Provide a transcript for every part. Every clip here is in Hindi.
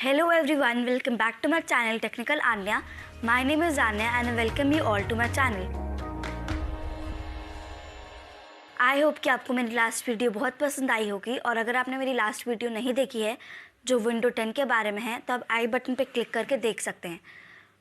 Hello everyone, welcome back to my channel Technical Anya. My name is Anya and I welcome you all to my channel. I hope कि आपको मेरी लास्ट वीडियो बहुत पसंद आई होगी और अगर आपने मेरी लास्ट वीडियो नहीं देखी है जो विंडो 10 के बारे में है तो आप आई बटन पे क्लिक करके देख सकते हैं।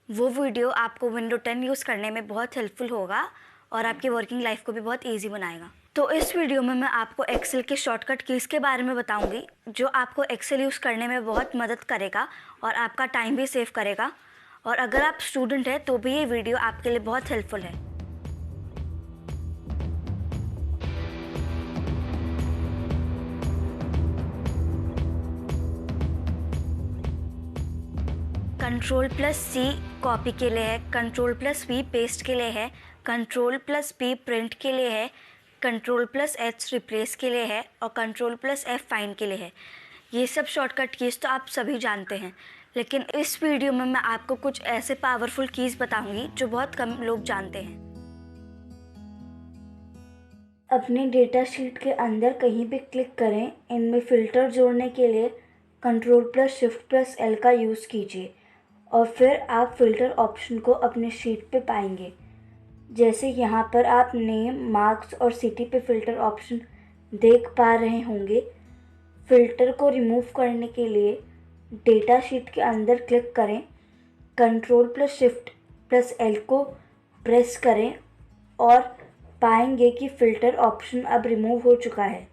वो वीडियो आपको विंडो 10 यूज़ करने में बहुत हेल्पफुल होगा और आपकी वर्किंग लाइफ को भी बहुत ईजी बनाएगा। तो इस वीडियो में मैं आपको एक्सेल के शॉर्टकट कीज़ के बारे में बताऊंगी जो आपको एक्सेल यूज़ करने में बहुत मदद करेगा और आपका टाइम भी सेव करेगा। और अगर आप स्टूडेंट हैं तो भी ये वीडियो आपके लिए बहुत हेल्पफुल है। Ctrl+C कॉपी के लिए है, Ctrl+V पेस्ट के लिए है, Ctrl+P प्रिंट के लिए है, Ctrl+H रिप्लेस के लिए है और Ctrl+F फाइंड के लिए है। ये सब शॉर्टकट कीज़ तो आप सभी जानते हैं, लेकिन इस वीडियो में मैं आपको कुछ ऐसे पावरफुल कीज़ बताऊंगी जो बहुत कम लोग जानते हैं। अपने डेटा शीट के अंदर कहीं भी क्लिक करें। इनमें फ़िल्टर जोड़ने के लिए Ctrl+Shift+L का यूज़ कीजिए और फिर आप फ़िल्टर ऑप्शन को अपने शीट पे पाएंगे। जैसे यहाँ पर आप नेम, मार्क्स और सिटी पे फ़िल्टर ऑप्शन देख पा रहे होंगे। फ़िल्टर को रिमूव करने के लिए डेटा शीट के अंदर क्लिक करें, Ctrl+Shift+L को प्रेस करें और पाएंगे कि फ़िल्टर ऑप्शन अब रिमूव हो चुका है।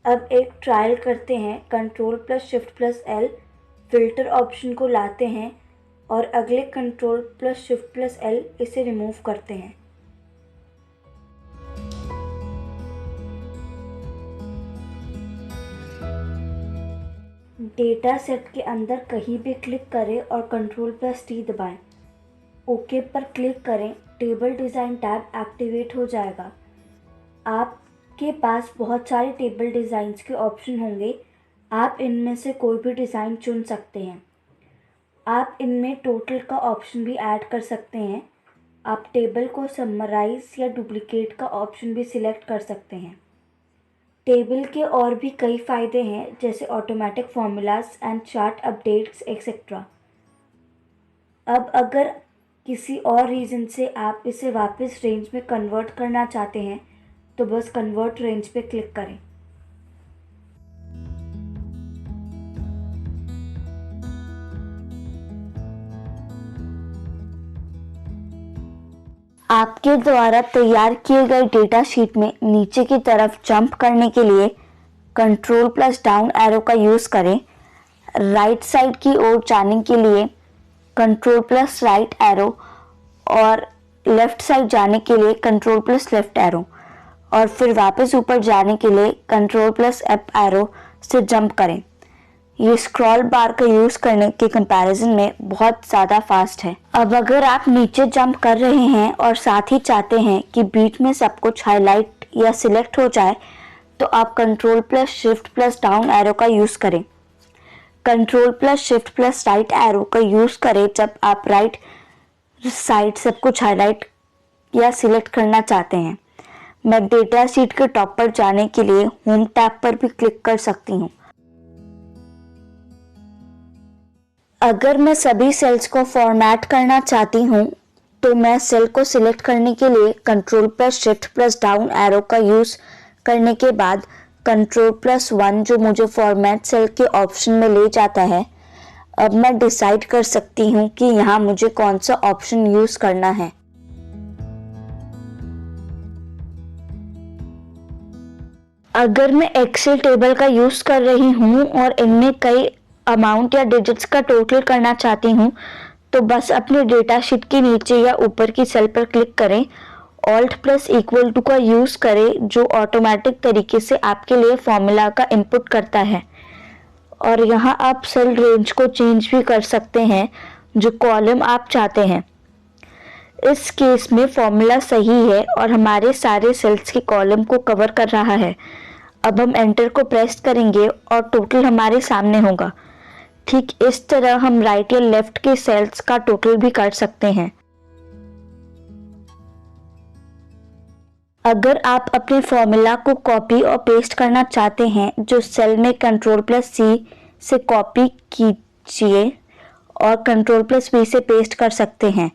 अब एक ट्रायल करते हैं। Ctrl+Shift+L फ़िल्टर ऑप्शन को लाते हैं और अगले Ctrl+Shift+L इसे रिमूव करते हैं। डेटा सेट के अंदर कहीं भी क्लिक करें और Ctrl+T दबाएं। ओके पर क्लिक करें। टेबल डिज़ाइन टैब एक्टिवेट हो जाएगा। आपके पास बहुत सारे टेबल डिज़ाइंस के ऑप्शन होंगे। आप इनमें से कोई भी डिज़ाइन चुन सकते हैं। आप इनमें टोटल का ऑप्शन भी ऐड कर सकते हैं। आप टेबल को समराइज या डुप्लिकेट का ऑप्शन भी सिलेक्ट कर सकते हैं। टेबल के और भी कई फ़ायदे हैं जैसे automatic formulas and chart updates etcetera. अब अगर किसी और रीज़न से आप इसे वापस रेंज में कन्वर्ट करना चाहते हैं तो बस कन्वर्ट रेंज पे क्लिक करें। आपके द्वारा तैयार किए गए डेटा शीट में नीचे की तरफ जंप करने के लिए Ctrl+डाउन एरो का यूज़ करें। राइट साइड की ओर जाने के लिए Ctrl+राइट एरो और लेफ़्ट साइड जाने के लिए Ctrl+लेफ़्ट एरो और फिर वापस ऊपर जाने के लिए Ctrl+अप एरो से जंप करें। ये स्क्रॉल बार का यूज़ करने के कंपैरिजन में बहुत ज़्यादा फास्ट है। अब अगर आप नीचे जंप कर रहे हैं और साथ ही चाहते हैं कि बीच में सब कुछ हाईलाइट या सिलेक्ट हो जाए तो आप Ctrl+Shift+डाउन एरो का यूज़ करें। Ctrl+Shift+राइट एरो का यूज़ करें जब आप राइट साइड सब कुछ हाईलाइट या सिलेक्ट करना चाहते हैं। मैं डेटा शीट के टॉप पर जाने के लिए होम टैब पर भी क्लिक कर सकती हूँ। अगर मैं सभी सेल्स को फॉर्मेट करना चाहती हूँ तो मैं सेल को सिलेक्ट करने के लिए Ctrl+Shift+डाउन एरो का यूज़ करने के बाद Ctrl+1 जो मुझे फॉर्मेट सेल के ऑप्शन में ले जाता है। अब मैं डिसाइड कर सकती हूँ कि यहाँ मुझे कौन सा ऑप्शन यूज़ करना है। अगर मैं एक्सेल टेबल का यूज़ कर रही हूँ और इनमें कई अमाउंट या डिजिट्स का टोटल करना चाहती हूँ तो बस अपने डेटा शीट के नीचे या ऊपर की सेल पर क्लिक करें। Alt+= का यूज़ करें जो ऑटोमेटिक तरीके से आपके लिए फॉर्मूला का इनपुट करता है और यहाँ आप सेल रेंज को चेंज भी कर सकते हैं जो कॉलम आप चाहते हैं। इस केस में फॉर्मूला सही है और हमारे सारे सेल्स के कॉलम को कवर कर रहा है। अब हम एंटर को प्रेस करेंगे और टोटल हमारे सामने होगा। ठीक इस तरह हम राइट या लेफ्ट के सेल्स का टोटल भी कर सकते हैं। अगर आप अपने फॉर्मूला को कॉपी और पेस्ट करना चाहते हैं जो सेल में Ctrl+C से कॉपी की खींचिए और Ctrl+V से पेस्ट कर सकते हैं,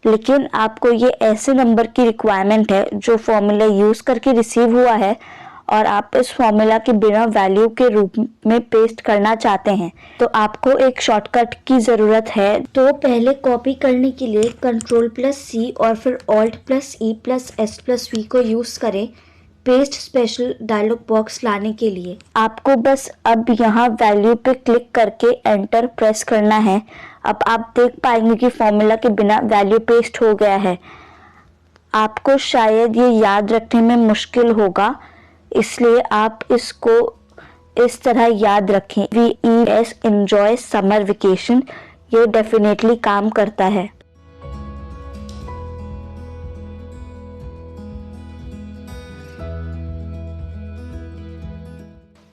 लेकिन आपको ये ऐसे नंबर की रिक्वायरमेंट है जो फॉर्मूला यूज़ करके रिसीव हुआ है और आप इस फॉर्मूला के बिना वैल्यू के रूप में पेस्ट करना चाहते हैं, तो आपको एक शॉर्टकट की ज़रूरत है। तो पहले कॉपी करने के लिए Ctrl+C और फिर Alt+E+S+V को यूज़ करें पेस्ट स्पेशल डायलॉग बॉक्स लाने के लिए। आपको बस अब यहाँ वैल्यू पे क्लिक करके एंटर प्रेस करना है। अब आप देख पाएंगे कि फॉर्मूला के बिना वैल्यू पेस्ट हो गया है। आपको शायद ये याद रखने में मुश्किल होगा, इसलिए आप इसको इस तरह याद रखें, VES एंजॉय समर वेकेशन। ये डेफिनेटली काम करता है।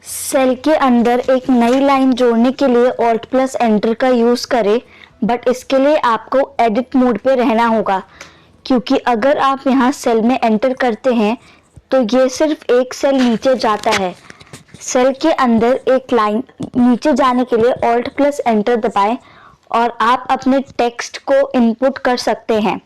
सेल के अंदर एक नई लाइन जोड़ने के लिए Alt+Enter का यूज़ करें, बट इसके लिए आपको एडिट मोड पे रहना होगा, क्योंकि अगर आप यहाँ सेल में एंटर करते हैं तो ये सिर्फ एक सेल नीचे जाता है। सेल के अंदर एक लाइन नीचे जाने के लिए Alt+Enter दबाएं और आप अपने टेक्स्ट को इनपुट कर सकते हैं।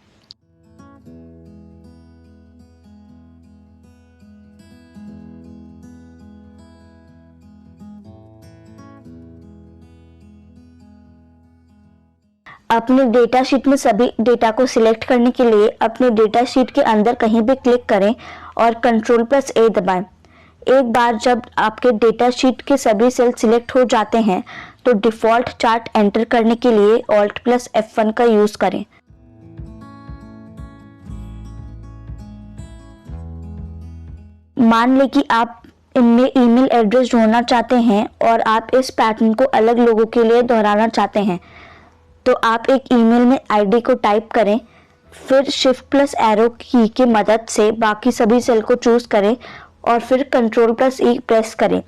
अपने डेटा शीट में सभी डेटा को सिलेक्ट करने के लिए अपने डेटा शीट के अंदर कहीं भी क्लिक करें और Ctrl+A दबाएं। एक बार जब आपके डेटा शीट के सभी सेल सिलेक्ट हो जाते हैं तो डिफ़ॉल्ट चार्ट एंटर करने के लिए Alt+F1 का यूज़ करें। मान लें कि आप इनमें ईमेल एड्रेस जोड़ना चाहते हैं और आप इस पैटर्न को अलग लोगों के लिए दोहराना चाहते हैं, तो आप एक ईमेल में आईडी को टाइप करें, फिर Shift+Arrow की की मदद से बाकी सभी सेल को चूज़ करें और फिर Ctrl+E प्रेस करें।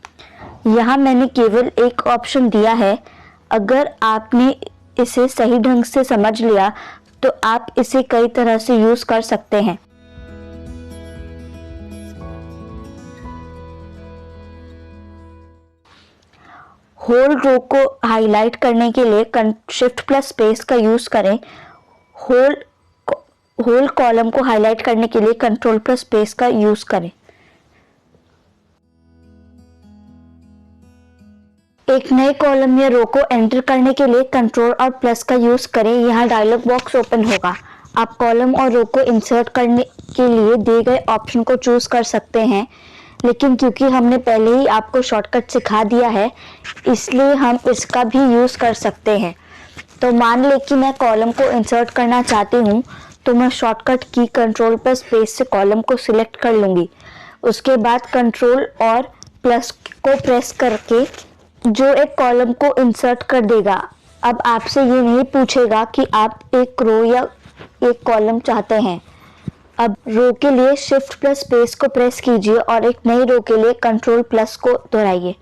यहाँ मैंने केवल एक ऑप्शन दिया है। अगर आपने इसे सही ढंग से समझ लिया तो आप इसे कई तरह से यूज़ कर सकते हैं। होल रो को हाईलाइट करने के लिए Shift+Space का यूज़ करें। होल कॉलम को हाईलाइट करने के लिए Ctrl+Space का यूज़ करें। एक नए कॉलम या रो को एंटर करने के लिए Ctrl और प्लस का यूज़ करें। यहाँ डायलॉग बॉक्स ओपन होगा। आप कॉलम और रो को इंसर्ट करने के लिए दिए गए ऑप्शन को चूज़ कर सकते हैं, लेकिन क्योंकि हमने पहले ही आपको शॉर्टकट सिखा दिया है, इसलिए हम इसका भी यूज़ कर सकते हैं। तो मान लें कि मैं कॉलम को इंसर्ट करना चाहती हूँ, तो मैं शॉर्टकट की Ctrl+Space से कॉलम को सिलेक्ट कर लूँगी। उसके बाद Ctrl और प्लस को प्रेस करके जो एक कॉलम को इंसर्ट कर देगा। अब आपसे ये नहीं पूछेगा कि आप एक रो या एक कॉलम चाहते हैं। अब रो के लिए Shift+Space को प्रेस कीजिए और एक नई रो के लिए Ctrl+ को दोहराइए।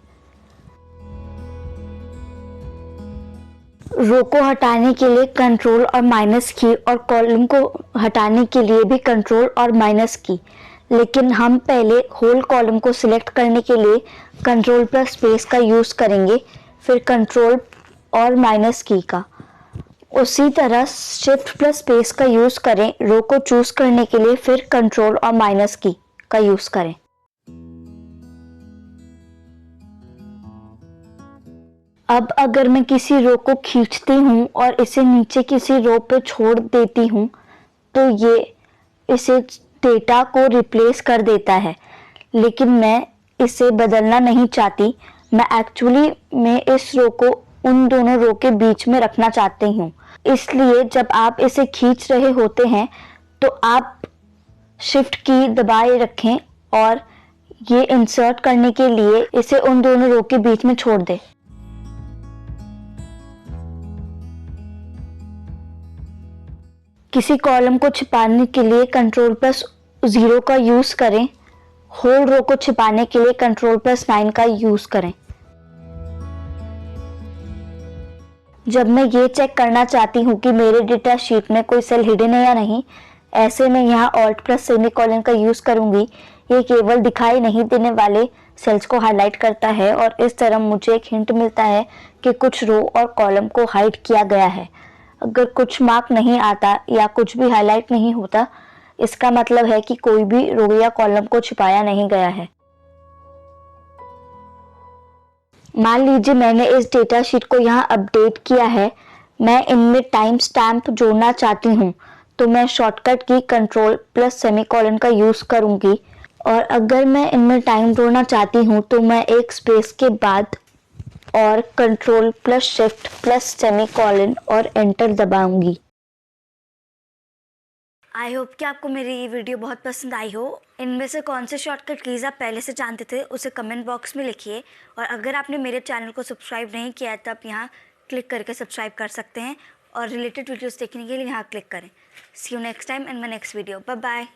रो को हटाने के लिए Ctrl और माइनस की और कॉलम को हटाने के लिए भी Ctrl और माइनस की, लेकिन हम पहले होल कॉलम को सिलेक्ट करने के लिए Ctrl+Space का यूज़ करेंगे, फिर Ctrl और माइनस की का। उसी तरह Shift+Space का यूज़ करें रो को चूज़ करने के लिए, फिर Ctrl और माइनस की का यूज़ करें। अब अगर मैं किसी रो को खींचती हूँ और इसे नीचे किसी रो पे छोड़ देती हूँ तो ये इसे डेटा को रिप्लेस कर देता है, लेकिन मैं इसे बदलना नहीं चाहती। मैं एक्चुअली इस रो को उन दोनों रो के बीच में रखना चाहती हूँ। इसलिए जब आप इसे खींच रहे होते हैं तो आप शिफ्ट की दबाए रखें और ये इंसर्ट करने के लिए इसे उन दोनों रो के बीच में छोड़ दें। किसी कॉलम को छिपाने के लिए Ctrl+0 का यूज़ करें। होल रो को छिपाने के लिए Ctrl+9 का यूज़ करें। जब मैं ये चेक करना चाहती हूँ कि मेरे डेटा शीट में कोई सेल हिडन है या नहीं, ऐसे में यहाँ Alt+सेमीकोलन का यूज़ करूँगी। ये केवल दिखाई नहीं देने वाले सेल्स को हाईलाइट करता है और इस तरह मुझे एक हिंट मिलता है कि कुछ रो और कॉलम को हाइड किया गया है। अगर कुछ मार्क नहीं आता या कुछ भी हाईलाइट नहीं होता, इसका मतलब है कि कोई भी रो या कॉलम को छिपाया नहीं गया है। मान लीजिए मैंने इस डेटा शीट को यहाँ अपडेट किया है। मैं इनमें टाइम स्टैम्प जोड़ना चाहती हूँ, तो मैं शॉर्टकट की कंट्रोल प्लस सेमीकोलन का यूज़ करूँगी। और अगर मैं इनमें टाइम जोड़ना चाहती हूँ तो मैं एक स्पेस के बाद और control plus shift plus semicolon और एंटर दबाऊंगी। आई होप कि आपको मेरी ये वीडियो बहुत पसंद आई हो। इनमें से कौन से शॉर्टकट कीज़ आप पहले से जानते थे उसे कमेंट बॉक्स में लिखिए। और अगर आपने मेरे चैनल को सब्सक्राइब नहीं किया है तो आप यहाँ क्लिक करके सब्सक्राइब कर सकते हैं और रिलेटेड वीडियोस देखने के लिए यहाँ क्लिक करें। See you next time in my next video. Bye bye.